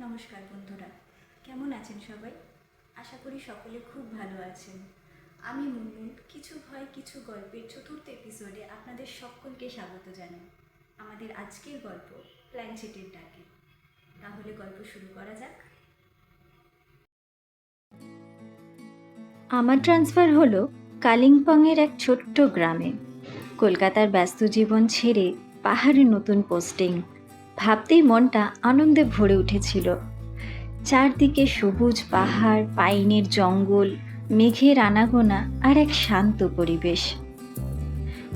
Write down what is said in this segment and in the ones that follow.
নমস্কার বন্ধুরা, কেমন আছেন সবাই? আশা করি সকলে খুব ভালো আছেন। আমি মুনমুন কিছু ভয় কিছু গল্পের চতুর্থ এপিসোডে আপনাদের সকলকে স্বাগত জানাই। আমাদের আজকের গল্প প্ল্যানচেটের ডাকে। তাহলে গল্প শুরু করা যাক। আমার ট্রান্সফার হলো কালিম্পংয়ের এক ছোট্ট গ্রামে। কলকাতার ব্যস্ত জীবন ছেড়ে পাহাড়ে নতুন পোস্টিং, ভাবতেই মনটা আনন্দে ভরে উঠেছিল। চারদিকে সবুজ পাহাড়, পাইনের জঙ্গল, মেঘের আনাগোনা আর এক শান্ত পরিবেশ।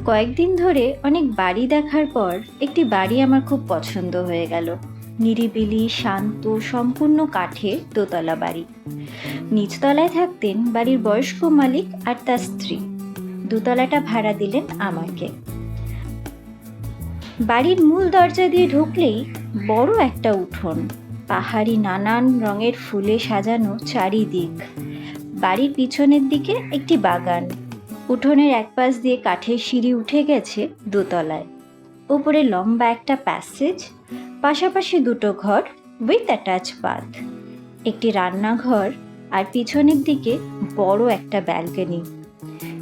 কয়েকদিন ধরে অনেক বাড়ি দেখার পর একটি বাড়ি আমার খুব পছন্দ হয়ে গেল। নিরিবিলি, শান্ত, সম্পূর্ণ কাঠের দোতলা বাড়ি। নিচতলায় থাকতেন বাড়ির বয়স্ক মালিক আর তার স্ত্রী। দোতলাটা ভাড়া দিলেন আমাকে। বাড়ির মূল দরজা দিয়ে ঢুকলেই বড় একটা উঠোন, পাহাড়ি নানান রঙের ফুলে সাজানো চারিদিক। বাড়ির পিছনের দিকে একটি বাগান। উঠোনের এক পাশ দিয়ে কাঠের সিঁড়ি উঠে গেছে দোতলায়। উপরে লম্বা একটা প্যাসেজ, পাশাপাশি দুটো ঘর উইথ অ্যাটাচ বাথ, একটি রান্নাঘর আর পিছনের দিকে বড় একটা ব্যালকনি।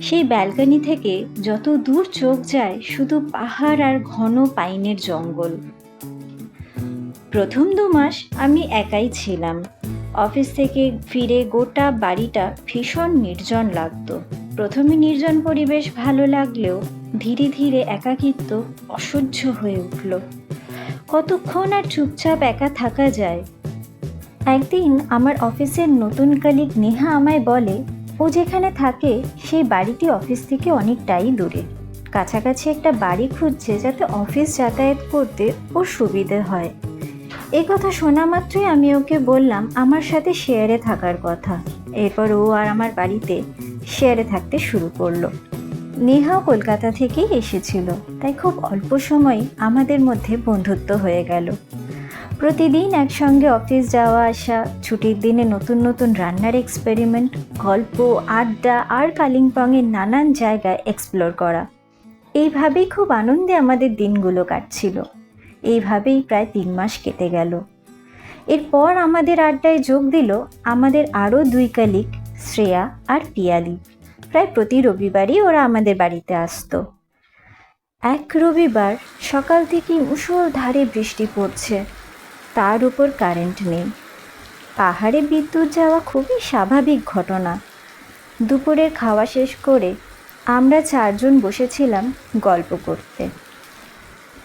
সেই ব্যালকনি থেকে যত দূর চোখ যায় শুধু পাহাড় আর ঘন পাইনের জঙ্গল। প্রথম 2 মাস আমি একাই ছিলাম। অফিস থেকে ফিরে গোটা বাড়িটা ভীষণ নির্জন লাগতো। প্রথমে নির্জন পরিবেশ ভালো লাগলেও ধীরে ধীরে একাকিত্ব অসহ্য হয়ে উঠল। কতক্ষণ আর চুপচাপ একা থাকা যায়? একদিন আমার অফিসের নতুন কলিগ নেহা আমায় বলে, ও যেখানে থাকে সেই বাড়িটি অফিস থেকে অনেকটাই দূরে। কাছাকাছি একটা বাড়ি খুঁজছে যাতে অফিস যাতায়াত করতে ওর সুবিধে হয়। এই কথা শোনা মাত্রই আমি ওকে বললাম আমার সাথে শেয়ারে থাকার কথা। এরপর ও আর আমার বাড়িতে শেয়ারে থাকতে শুরু করলো। নেহাও কলকাতা থেকেই এসেছিল, তাই খুব অল্প সময় আমাদের মধ্যে বন্ধুত্ব হয়ে গেল। প্রতিদিন একসঙ্গে অফিস যাওয়া আসা, ছুটির দিনে নতুন নতুন রান্নার এক্সপেরিমেন্ট, গল্প, আড্ডা আর কালিম্পংয়ের নানান জায়গায় এক্সপ্লোর করা। এইভাবেই খুব আনন্দে আমাদের দিনগুলো কাটছিল। এইভাবেই প্রায় 3 মাস কেটে গেল। এরপর আমাদের আড্ডায় যোগ দিল আমাদের আরও 2 কলিগ, শ্রেয়া আর পিয়ালি। প্রায় প্রতি রবিবারই ওরা আমাদের বাড়িতে আসতো। এক রবিবার সকাল থেকেই মুষলধারে বৃষ্টি পড়ছে, তার উপর কারেন্ট নেই। পাহাড়ে বিদ্যুৎ যাওয়া খুবই স্বাভাবিক ঘটনা। দুপুরের খাওয়া শেষ করে আমরা 4 জন বসেছিলাম গল্প করতে।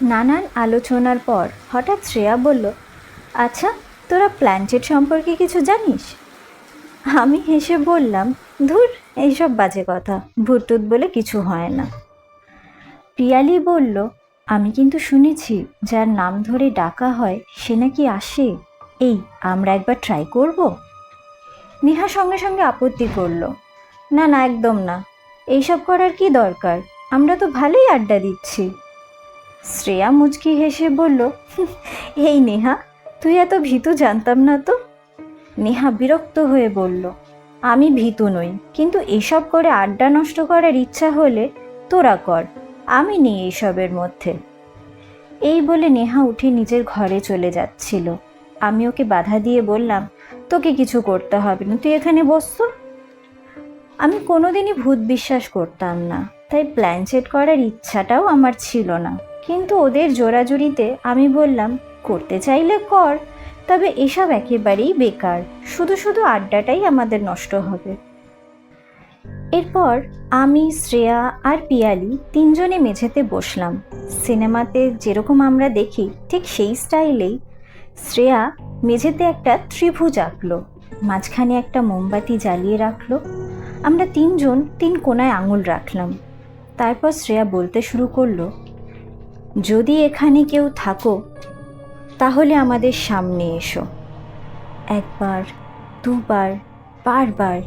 নানান আলোচনার পর হঠাৎ শ্রেয়া বলল, আচ্ছা, তোরা প্ল্যানচেট সম্পর্কে কিছু জানিস? আমি হেসে বললাম, ধুর, এইসব বাজে কথা, ভূতটুত বলে কিছু হয় না। পিয়ালি বলল, আমি কিন্তু শুনেছি যার নাম ধরে ডাকা হয় সে নাকি আসে। এই, আমরা একবার ট্রাই করব? নেহা সঙ্গে সঙ্গে আপত্তি করল, না না, একদম না, এইসব করার কি দরকার, আমরা তো ভালোই আড্ডা দিচ্ছি। শ্রেয়া মুচকি হেসে বলল, এই নেহা, তুই এত ভীতু জানতাম না তো। নেহা বিরক্ত হয়ে বলল, আমি ভীতু নই, কিন্তু এসব করে আড্ডা নষ্ট করার ইচ্ছা হলে তোরা কর, আমি নেই এসবের মধ্যে। এই বলে নেহা উঠে নিজের ঘরে চলে যাচ্ছিল। আমি ওকে বাধা দিয়ে বললাম, তোকে কিছু করতে হবে না, তুই এখানে বস তো। আমি কোনোদিনই ভূত বিশ্বাস করতাম না, তাই প্ল্যানচেট করার ইচ্ছাটাও আমার ছিল না। কিন্তু ওদের জোরাজুরিতে আমি বললাম, করতে চাইলে কর, তবে এসব একেবারেই বেকার, শুধু শুধু আড্ডাটাই আমাদের নষ্ট হবে। এরপর আমি, শ্রেয়া আর পিয়ালি 3 জনে মেঝেতে বসলাম। সিনেমাতে যেরকম আমরা দেখি ঠিক সেই স্টাইলেই শ্রেয়া মেঝেতে একটা ত্রিভুজ আঁকলো, মাঝখানে একটা মোমবাতি জ্বালিয়ে রাখলো। আমরা 3 জন 3 কোণায় আঙুল রাখলাম। তারপর শ্রেয়া বলতে শুরু করলো, যদি এখানে কেউ থাকো তাহলে আমাদের সামনে এসো। একবার, দুবার, বারবার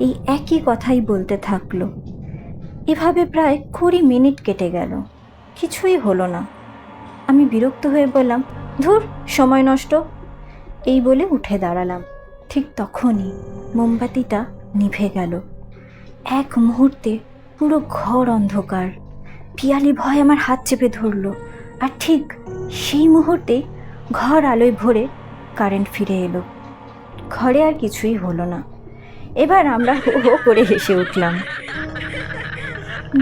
এই একই কথাই বলতে থাকলো। এভাবে প্রায় 20 মিনিট কেটে গেল, কিছুই হলো না। আমি বিরক্ত হয়ে বললাম, ধুর, সময় নষ্ট, এই বলে উঠে দাঁড়ালাম। ঠিক তখনই মোমবাতিটা নিভে গেল। এক মুহূর্তে পুরো ঘর অন্ধকার। পিয়ালি ভয় আমার হাত চেপে ধরল, আর ঠিক সেই মুহূর্তে ঘর আলোয় ভরে কারেন্ট ফিরে এলো। ঘরে আর কিছুই হলো না। এবার আমরা হো হো করে হেসে উঠলাম।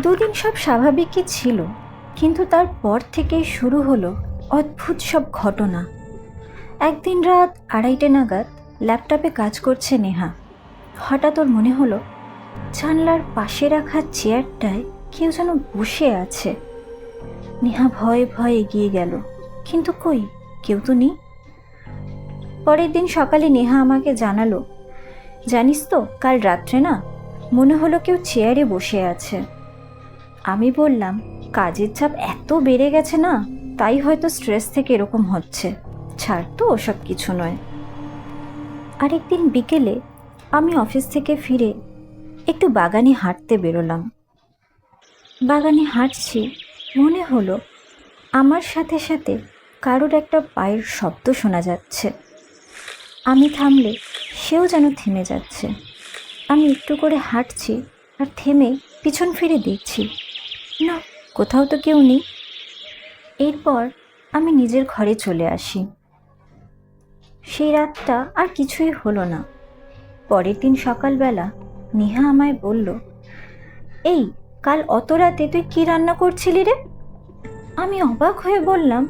দুদিন সব স্বাভাবিকই ছিল, কিন্তু তারপর থেকেই শুরু হলো অদ্ভুত সব ঘটনা। একদিন রাত 2:30 নাগাদ ল্যাপটপে কাজ করছে নেহা। হঠাৎ ওর মনে হলো জানলার পাশে রাখা চেয়ারটায় কেউ যেন বসে আছে। নেহা ভয়ে ভয়ে এগিয়ে গেল, কিন্তু কই, কেউ তো নেই। পরের দিন সকালে নেহা আমাকে জানালো, জানিস তো কাল রাত্রে না মনে হলো কেউ চেয়ারে বসে আছে। আমি বললাম, কাজের চাপ এত বেড়ে গেছে না, তাই হয়তো স্ট্রেস থেকে এরকম হচ্ছে, ছাড় তো, ওসব কিছু নয়। আরেকদিন বিকেলে আমি অফিস থেকে ফিরে একটু বাগানে হাঁটতে বেরোলাম। বাগানে হাঁটছি, মনে হলো আমার সাথে সাথে কারোর একটা পায়ের শব্দ শোনা যাচ্ছে। আমি থামলে সেও যেন থেমে যাচ্ছে। আমি একটু করে হাঁটছি আর থেমে পিছন ফিরে দেখছি, না, কোথাও তো কেউ নেই। এরপর আমি নিজের ঘরে চলে আসি। সেই রাতটা আর কিছুই হলো না। পরের দিন সকালবেলা নেহা আমায় বলল, এই কাল অত রাতে তুই কি রান্না করছিলি রে? আমি অবাক হয়ে বললাম,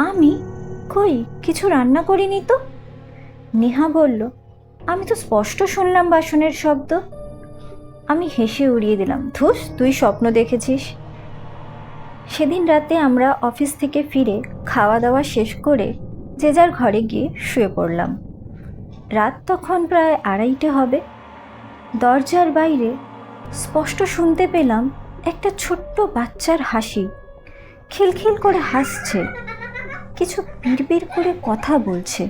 আমি কই, কিছু রান্না করিনি তো। নেহা বলল, আমি তো স্পষ্ট শুনলাম বাসনের শব্দ। আমি হেসে উড়িয়ে দিলাম, ধুস, তুই স্বপ্ন দেখেছিস। সেদিন রাতে আমরা অফিস থেকে ফিরে খাওয়া দাওয়া শেষ করে যে যার ঘরে গিয়ে শুয়ে পড়লাম। রাত তখন প্রায় 2:30 হবে। দরজার বাইরে স্পষ্ট শুনতে পেলাম একটা ছোট্ট বাচ্চার হাসি। খিলখিল করে হাসছে, কিছু বিড়বিড় করে কথা বলছে,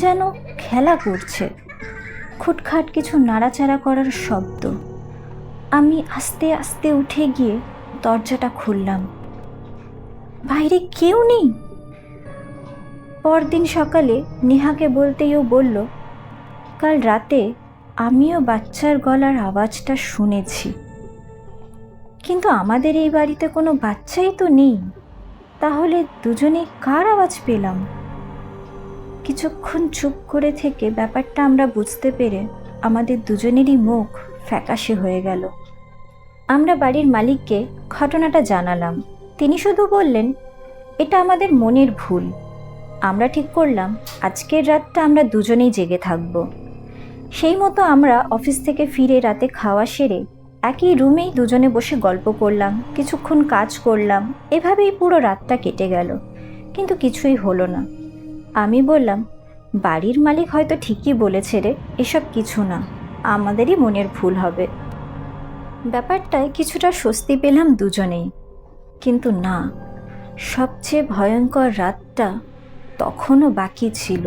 যেন খেলা করছে। খুটখাট কিছু নাড়াচাড়া করার শব্দ। আমি আস্তে আস্তে উঠে গিয়ে দরজাটা খুললাম। বাইরে কেউ নেই। পরদিন সকালে নেহাকে বলতেই ও বলল, কাল রাতে আমিও বাচ্চার গলার আওয়াজটা শুনেছি, কিন্তু আমাদের এই বাড়িতে কোনো বাচ্চাই তো নেই, তাহলে দুজনে কার আওয়াজ পেলাম? কিছুক্ষণ চুপ করে থেকে ব্যাপারটা আমরা বুঝতে পেরে আমাদের দুজনেরই মুখ ফ্যাকাশে হয়ে গেল। আমরা বাড়ির মালিককে ঘটনাটা জানালাম। তিনি শুধু বললেন, এটা আমাদের মনের ভুল। আমরা ঠিক করলাম আজকের রাতটা আমরা দুজনেই জেগে থাকব। সেই মতো আমরা অফিস থেকে ফিরে রাতে খাওয়া সেরে একই রুমেই দুজনে বসে গল্প করলাম, কিছুক্ষণ কাজ করলাম। এভাবেই পুরো রাতটা কেটে গেল, কিন্তু কিছুই হলো না। আমি বললাম, বাড়ির মালিক হয়তো ঠিকই বলেছে রে, এসব কিছু না, আমাদেরই মনের ভুল হবে। ব্যাপারটায় কিছুটা স্বস্তি পেলাম দুজনেই, কিন্তু না, সবচেয়ে ভয়ঙ্কর রাতটা তখনও বাকি ছিল।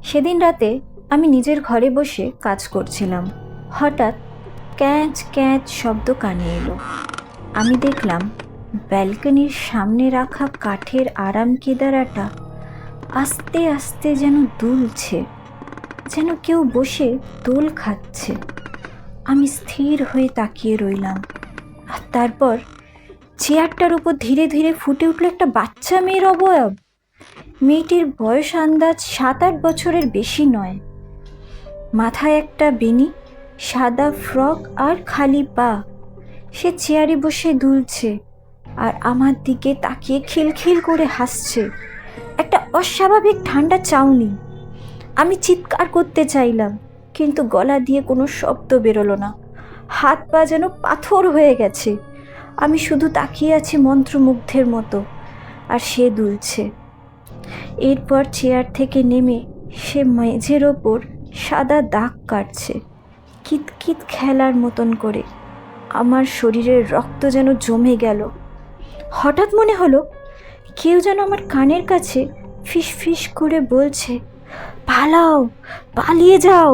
সেদিন রাতে আমি নিজের ঘরে বসে কাজ করছিলাম। হঠাৎ ক্যাঁচ ক্যাঁচ শব্দ কানে এলো। আমি দেখলাম ব্যালকনির সামনে রাখা কাঠের আরাম কেদারাটা আস্তে আস্তে যেন দুলছে, যেন কেউ বসে দোল খাচ্ছে। আমি স্থির হয়ে তাকিয়ে রইলাম, আর তারপর চেয়ারটার উপর ধীরে ধীরে ফুটে উঠল একটা বাচ্চা মেয়ের অবয়ব। মেয়েটির বয়স আন্দাজ 7-8 বছরের বেশি নয়। মাথায় একটা বেনি, সাদা ফ্রক আর খালি পা। সে চেয়ারে বসে দুলছে আর আমার দিকে তাকিয়ে খিলখিল করে হাসছে, একটা অস্বাভাবিক ঠান্ডা চাউনি। আমি চিৎকার করতে চাইলাম, কিন্তু গলা দিয়ে কোনো শব্দ বেরোলো না। হাত পা যেন পাথর হয়ে গেছে। আমি শুধু তাকিয়ে আছি মন্ত্রমুগ্ধের মতো, আর সে দুলছে। এরপর চেয়ার থেকে নেমে সে মেঝের ওপর সাদা দাগ কাটছে, কিতকিত খেলার মতন করে। আমার শরীরের রক্ত যেন জমে গেল। হঠাৎ মনে হলো কেউ যেন আমার কানের কাছে ফিস ফিস করে বলছে, পালাও, পালিয়ে যাও।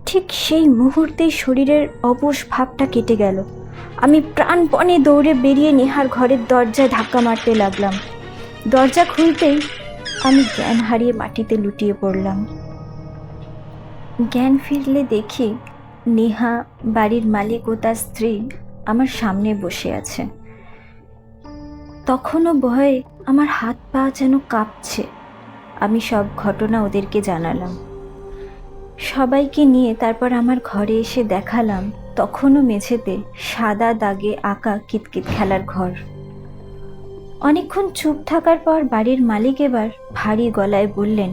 ঠিক সেই মুহূর্তেই শরীরের অবশ ভাবটা কেটে গেল। আমি প্রাণপণে দৌড়ে বেরিয়ে নেহার ঘরের দরজায় ধাক্কা মারতে লাগলাম। দরজা খুলতেই আমি জ্ঞান হারিয়ে মাটিতে লুটিয়ে পড়লাম। জ্ঞান ফিরলে দেখি নেহা, বাড়ির মালিক ও তার স্ত্রী আমার সামনে বসে আছে। তখনও ভয়ে আমার হাত পা যেন কাঁপছে। আমি সব ঘটনা ওদেরকে জানালাম। সবাইকে নিয়ে তারপর আমার ঘরে এসে দেখালাম তখনও মেঝেতে সাদা দাগে আঁকা কিতকিত খেলার ঘর। অনেকক্ষণ চুপ থাকার পর বাড়ির মালিক এবার ভারী গলায় বললেন,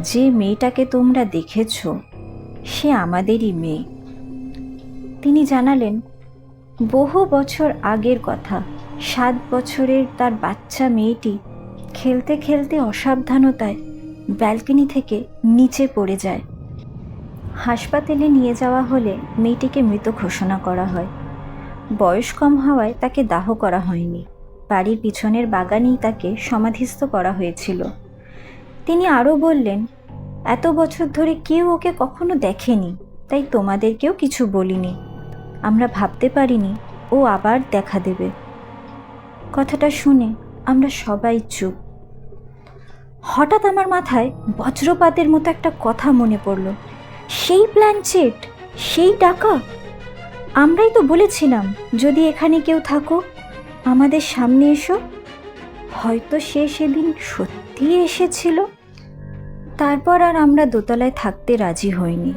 যে মেয়েটাকে তোমরা দেখেছ সে আমাদেরই মেয়ে। তিনি জানালেন, বহু বছর আগের কথা। 7 বছরের তার বাচ্চা মেয়েটি খেলতে খেলতে অসাবধানতায় ব্যালকনি থেকে নিচে পড়ে যায়। হাসপাতালে নিয়ে যাওয়া হলে মেয়েটিকে মৃত ঘোষণা করা হয়। বয়স কম হওয়ায় তাকে দাহ করা হয়নি, বাড়ির পিছনের বাগানেই তাকে সমাধিস্থ করা হয়েছিল। তিনি আরও বললেন, এত বছর ধরে কেউ ওকে কখনো দেখেনি, তাই তোমাদেরকেও কিছু বলিনি। আমরা ভাবতে পারিনি ও আবার দেখা দেবে। কথাটা শুনে আমরা সবাই চুপ। হঠাৎ আমার মাথায় বজ্রপাতের মতো একটা কথা মনে পড়ল। সেই প্ল্যানচেট, সেই টাকা! আমরাই তো বলেছিলাম, যদি এখানে কেউ থাকো আমাদের সামনে এসো। হয়তো সে সেদিন সত্যিই এসেছিল। তারপর আর আমরা দোতলায় থাকতে রাজি হইনি।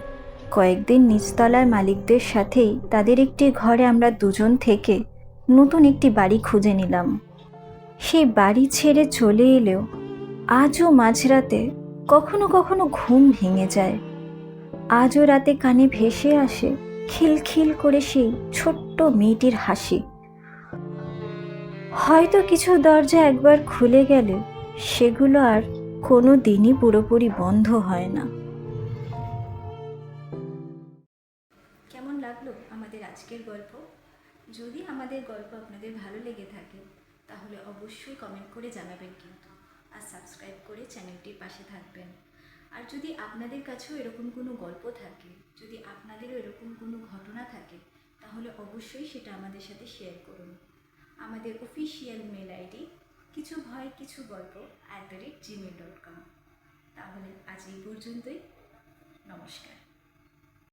কয়েকদিন নিচতলার মালিকদের সাথেই তাদের একটি ঘরে আমরা দুজন থেকে নতুন একটি বাড়ি খুঁজে নিলাম। সেই বাড়ি ছেড়ে চলে এলেও আজও মাঝরাতে কখনো কখনো ঘুম ভেঙে যায়। আজও রাতে কানে ভেসে আসে খিলখিল করে সেই ছোট্ট মেয়েটির হাসি। হয়তো কিছু দরজা একবার খুলে গেলে সেগুলো আর কোনো দিনই পুরোপুরি বন্ধ হয় না। কেমন লাগলো আমাদের আজকের গল্প? যদি আমাদের গল্প আপনাদের ভালো লেগে থাকে তাহলে অবশ্যই কমেন্ট করে জানাবেন কিন্তু, আর সাবস্ক্রাইব করে চ্যানেলটির পাশে থাকবেন। আর যদি আপনাদের কাছেও এরকম কোনো গল্প থাকে, যদি আপনাদেরও এরকম কোনো ঘটনা থাকে, তাহলে অবশ্যই সেটা আমাদের সাথে শেয়ার করুন। আমাদের অফিসিয়াল মেল আইডি কিছু ভয় কিছু গল্প @gmail.com। তাহলে আজ এই পর্যন্তই। নমস্কার।